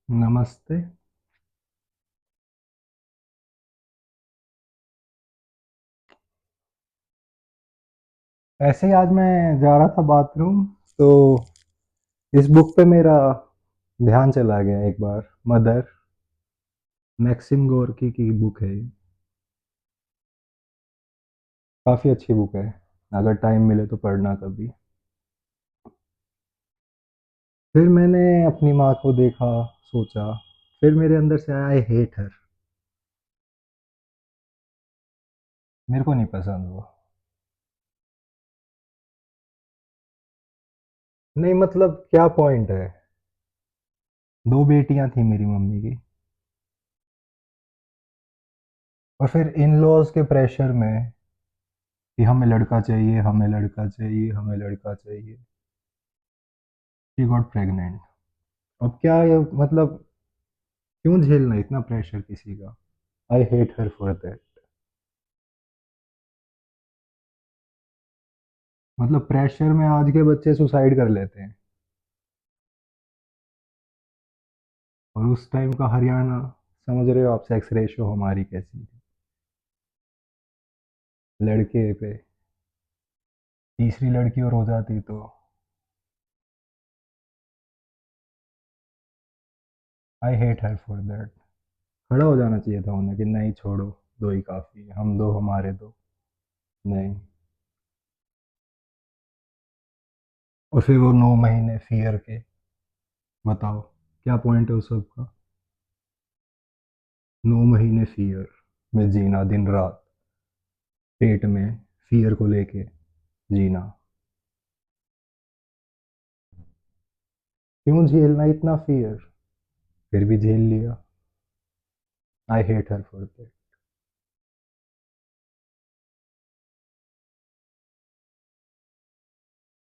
नमस्ते। ऐसे ही आज मैं जा रहा था बाथरूम, तो इस बुक पे मेरा ध्यान चला गया एक बार। मदर, मैक्सिम गोर्की की बुक है ये। काफ़ी अच्छी बुक है। अगर टाइम मिले तो पढ़ना कभी। फिर मैंने अपनी माँ को देखा, सोचा, फिर मेरे अंदर से आया आई हेट हर। मेरे को नहीं पसंद वो। नहीं मतलब क्या पॉइंट है। दो बेटियां थी मेरी मम्मी की, और फिर इन लॉज के प्रेशर में कि हमें लड़का चाहिए, हमें लड़का चाहिए, हमें लड़का चाहिए, शी गॉट प्रेग्नेंट। अब क्या ये मतलब, क्यों झेलना इतना प्रेशर किसी का। आई हेट हर फॉर दैट। मतलब प्रेशर में आज के बच्चे सुसाइड कर लेते हैं, और उस टाइम का हरियाणा, समझ रहे हो आप सेक्स रेशो हमारी कैसी थी। लड़के पे तीसरी लड़की और हो जाती तो आई हेट हर फॉर दैट। खड़ा हो जाना चाहिए था उन्हें कि नहीं छोड़ो, दो ही काफ़ी है, हम दो हमारे दो। नहीं। और फिर वो 9 महीने फियर के, बताओ क्या पॉइंट है उस सब का। 9 महीने फियर में जीना, दिन रात पेट में फियर को लेके जीना। क्यों झेलना इतना फियर। फिर भी झेल लिया। I hate her for that.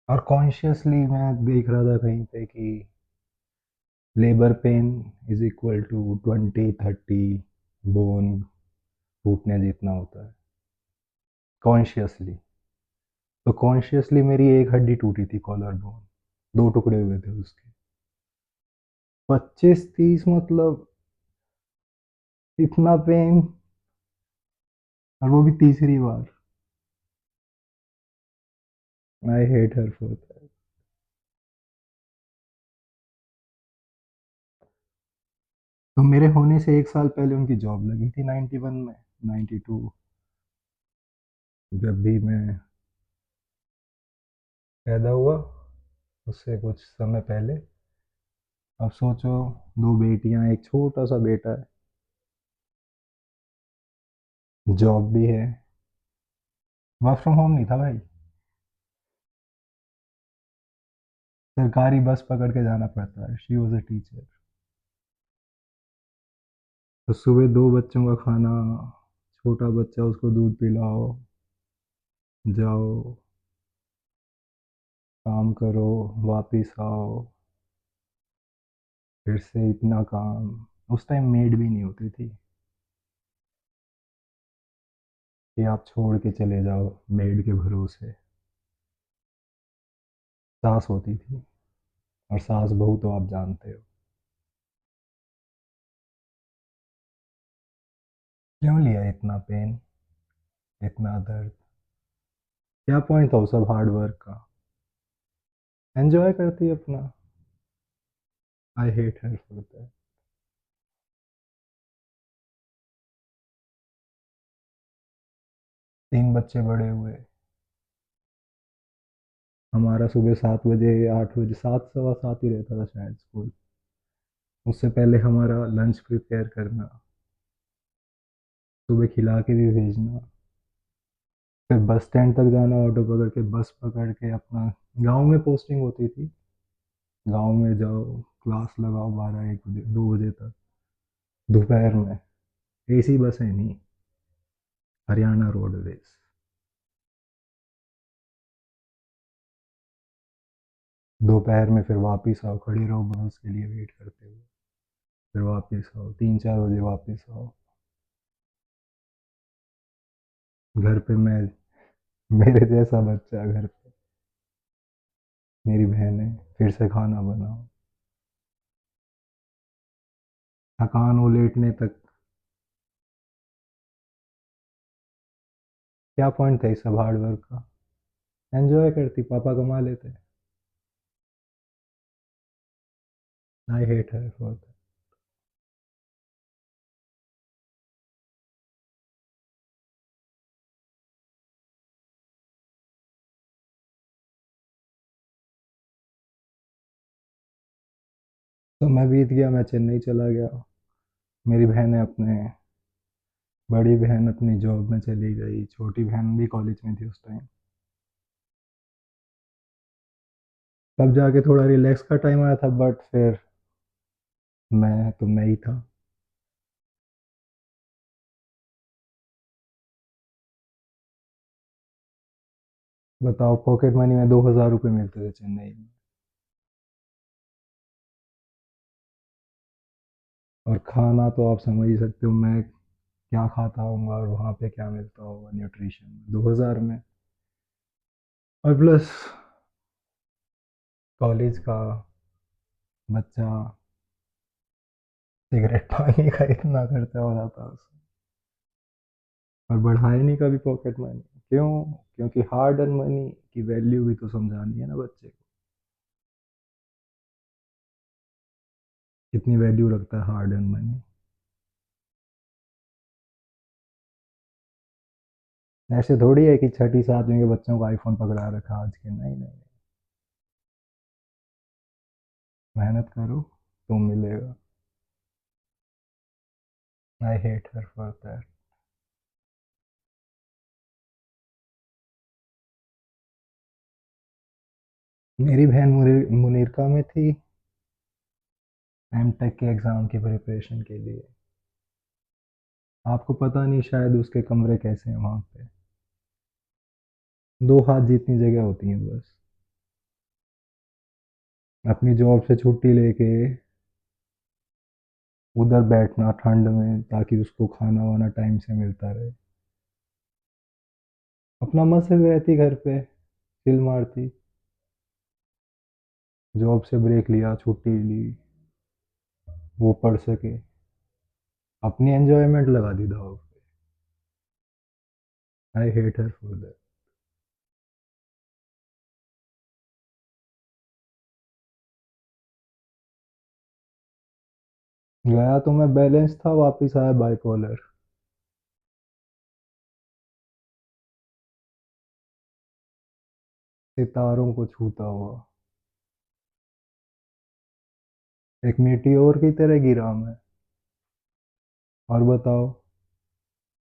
और कॉन्शियसली मैं देख रहा था कहीं पे कि labour pain is equal to 20-30 bone टूटने जितना होता है। कॉन्शियसली। तो कॉन्शियसली मेरी एक हड्डी टूटी थी, कॉलर बोन। दो टुकड़े हुए थे उसके। 25-30 मतलब इतना पेन, और वो भी तीसरी बार। I hate her for that. तो मेरे होने से 1 साल पहले उनकी जॉब लगी थी 91 में, 92, जब भी मैं पैदा हुआ, उससे कुछ समय पहले। अब सोचो, दो बेटियां, एक छोटा सा बेटा है, जॉब भी है। वर्क फ्रॉम होम नहीं था भाई, सरकारी बस पकड़ के जाना पड़ता है। She was a teacher. तो सुबह दो बच्चों का खाना, छोटा बच्चा उसको दूध पिलाओ, जाओ, काम करो, वापिस आओ, फिर से इतना काम। उस टाइम मेड भी नहीं होती थी कि आप छोड़ के चले जाओ मेड के भरोसे। सास होती थी, और सास बहू तो आप जानते हो। क्यों लिया इतना पेन, इतना दर्द। क्या पॉइंट था उस सब हार्ड वर्क का। एंजॉय करती है अपना। आई हेट हर फॉर दैट। 3 बच्चे बड़े हुए। हमारा सुबह 7 बजे, 8 बजे, 7, 7:15 ही रहता था शायद स्कूल। उससे पहले हमारा लंच प्रिपेयर करना, सुबह खिला के भी भेजना, फिर बस स्टैंड तक जाना, ऑटो पकड़ के, बस पकड़ के अपना। गांव में पोस्टिंग होती थी। गांव में जाओ, क्लास लगाओ 12-1 बजे, 2 बजे तक, दोपहर में। एसी बसें नहीं, हरियाणा रोडवेज। दोपहर में फिर वापस आओ, खड़े रहो बस के लिए वेट करते हुए, फिर वापस आओ, 3-4 बजे वापस आओ। घर पे मैं, मेरे जैसा बच्चा घर पे, मेरी बहन है, फिर से खाना बनाओ। थकान हो लेटने तक। क्या पॉइंट था इस सब हार्ड वर्क का? एंजॉय करती, पापा कमा लेते। आई हेट हर फॉर दैट। तो मैं बीत गया, मैं चेन्नई चला गया। मेरी बहनें अपने बड़ी बहन अपनी जॉब में चली गई, छोटी बहन भी कॉलेज में थी उस टाइम। तब जाके थोड़ा रिलैक्स का टाइम आया था, बट फिर मैं ही था। बताओ, पॉकेट मनी में 2,000 रुपये मिलते थे चेन्नई में। और खाना तो आप समझ ही सकते हो मैं क्या खाता हूँ और वहाँ पे क्या मिलता होगा न्यूट्रिशन 2,000 में। और प्लस कॉलेज का बच्चा सिगरेट पानी का इतना खर्चा हो जाता है उसमें, और बढ़ाए नहीं कभी पॉकेट मनी। क्यों? क्योंकि हार्ड अर्न मनी की वैल्यू भी तो समझानी है ना बच्चे को। कितनी वैल्यू रखता है हार्ड अर्न मनी। ऐसे थोड़ी है कि छठी सातवीं के बच्चों को आईफोन पकड़ा रखा आज के, नहीं नहीं। मेहनत करो तो मिलेगा। आई हेट हर फॉर दैट। मेरी बहन मुनीरका में थी, एम टेक के एग्ज़ाम की प्रिपरेशन के लिए। आपको पता नहीं शायद उसके कमरे कैसे हैं वहाँ पे। 2 हाथ जितनी जगह होती है बस। अपनी जॉब से छुट्टी लेके उधर बैठना ठंड में ताकि उसको खाना वाना टाइम से मिलता रहे। अपना मस्त रहती घर पे, चिल मारती। जॉब से ब्रेक लिया, छुट्टी ली, वो पढ़ सके। अपनी एंजॉयमेंट लगा दी दाव पे। आई हेट हर फॉर दैट। गया तो मैं बैलेंस था, वापस आया बाइपोलर। सितारों को छूता हुआ एक मीटियोर की तरह गिरा मैं। और बताओ,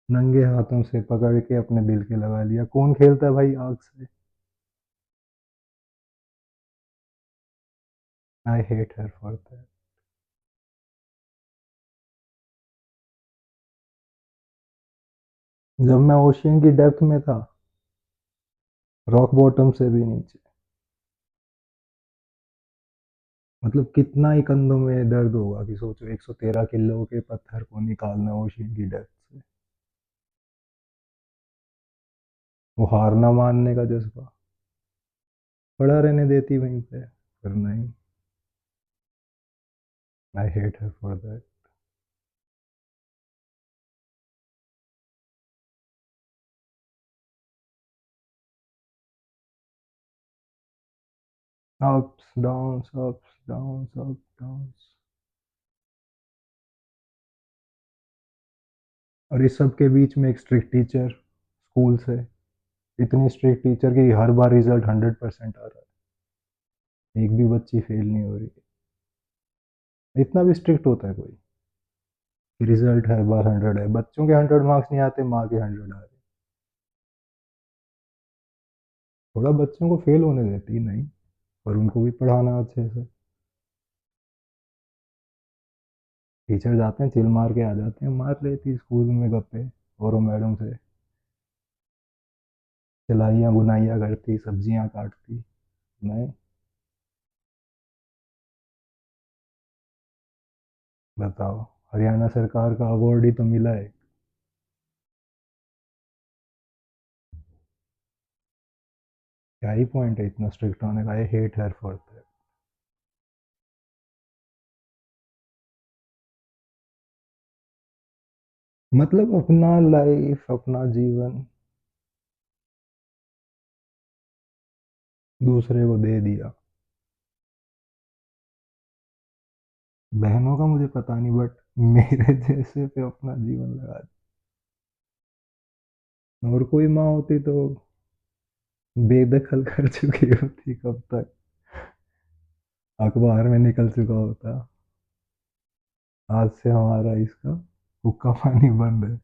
नंगे हाथों से पकड़ के अपने दिल के लगा लिया। कौन खेलता है भाई आग से? आई हेट हर फॉर दैट। जब मैं ओशियन की डेप्थ में था, रॉक बॉटम से भी नीचे, मतलब कितना ही कंधों में दर्द होगा कि सोचो 113 किलो के पत्थर को निकालना ओशियन की डेप्थ से। वो हार ना मानने का जज्बा, पड़ा रहने देती वहीं पे, पर नहीं। आई hate her for that. Ups downs ups downs up downs. और इस सब के बीच में एक स्ट्रिक्ट टीचर स्कूल से, इतनी स्ट्रिक्ट टीचर की हर बार रिजल्ट 100% आ रहा है, एक भी बच्ची फेल नहीं हो रही। इतना भी स्ट्रिक्ट होता है कोई कि रिजल्ट हर बार 100 है? बच्चों के 100 मार्क्स नहीं आते, माँ के 100 आ रहे। थोड़ा बच्चों को फेल होने देती नहीं, और उनको भी पढ़ाना अच्छे से। टीचर जाते हैं चिल मार के आ जाते हैं, मार लेती स्कूल में गप्पे और मैडम से सिलाइयाँ बुनाइयाँ करती, सब्जियाँ काटती। नहीं। बताओ, हरियाणा सरकार का अवार्ड ही तो मिला है। क्या ही पॉइंट है इतना स्ट्रिक्ट होने का? आई हेट हर फॉर दैट। मतलब अपना लाइफ, अपना जीवन दूसरे को दे दिया। बहनों का मुझे पता नहीं, बट मेरे जैसे पे अपना जीवन लगा दिया। और कोई माँ होती तो बेदखल कर चुकी होती कब तक, अखबार में निकल चुका होता, आज से हमारा इसका हुक्का पानी बंद है।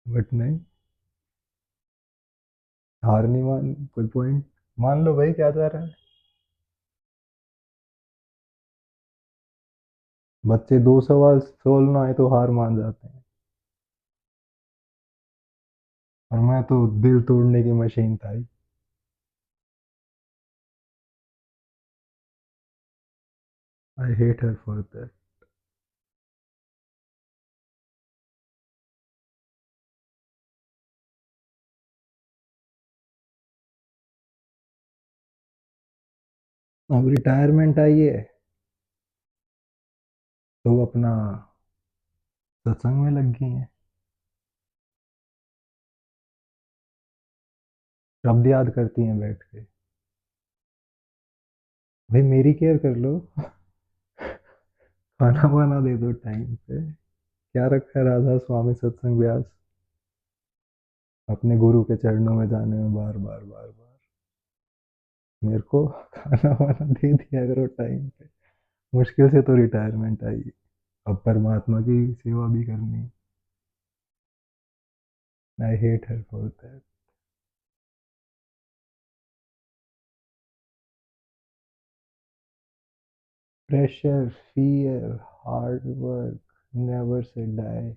बट नहीं, हार नहीं मान कोई पॉइंट। मान लो भाई, क्या जा रहा है। बच्चे 2 सवाल सोल्व ना आए तो हार मान जाते हैं, और मैं तो दिल तोड़ने की मशीन था ही। I hate her for that. अब रिटायरमेंट आई है तो वो अपना सत्संग में लग गई हैं, शब्द याद करती हैं बैठ के। भाई मेरी केयर कर लो, खाना वाना दे दो टाइम पे। क्या रखा है राधा स्वामी सत्संग व्यास, अपने गुरु के चरणों में जाने में बार बार बार बार। मेरे को खाना वाना दे दिया करो टाइम पे। मुश्किल से तो रिटायरमेंट आई, अब परमात्मा की सेवा भी करनी। I hate her for that. Pressure, fear, hard work, never say die.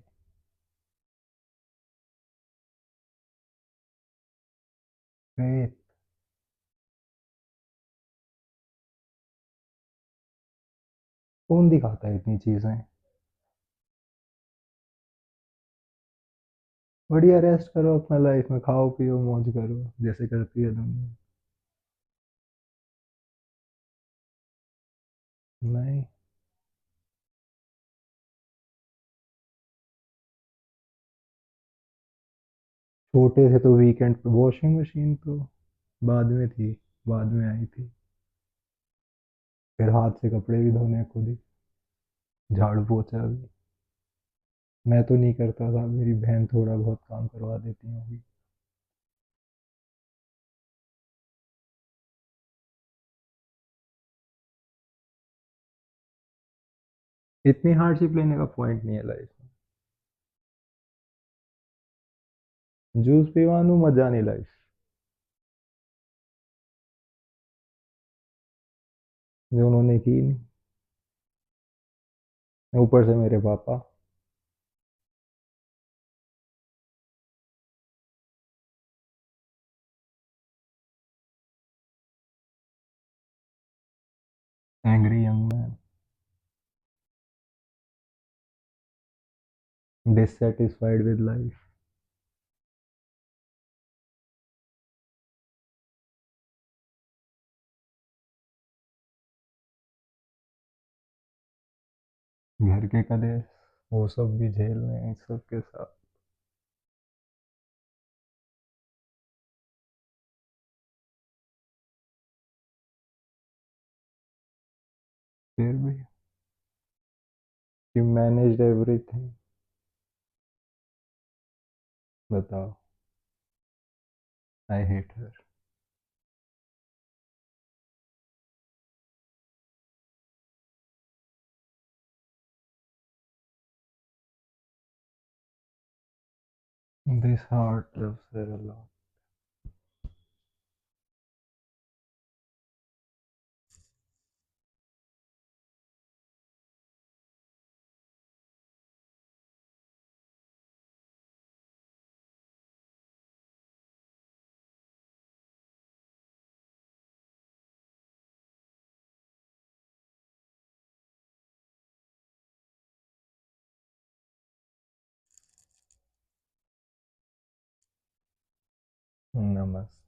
Faith. कौन दिखाता है इतनी चीजें। बढ़िया रेस्ट करो अपना लाइफ में, खाओ पियो मौज करो जैसे करती है दुनिया। नहीं, छोटे थे तो वीकेंड पे वॉशिंग मशीन तो बाद में थी, बाद में आई थी। फिर हाथ से कपड़े भी धोने खुद ही, झाड़ू पोछा भी। मैं तो नहीं करता था, मेरी बहन थोड़ा बहुत काम करवा देती होगी। इतनी हार्डशिप लेने का पॉइंट नहीं है लाइफ में। जूस पीवानू मजा नहीं लाइफ, जो उन्होंने की नहीं। ऊपर से मेरे पापा angry young man, dissatisfied with life. घर के कलेश, वो सब भी झेलने हैं सबके साथ। फिर भी you managed everything। बताओ। आई hate her. This heart loves her a lot. नमस्ते।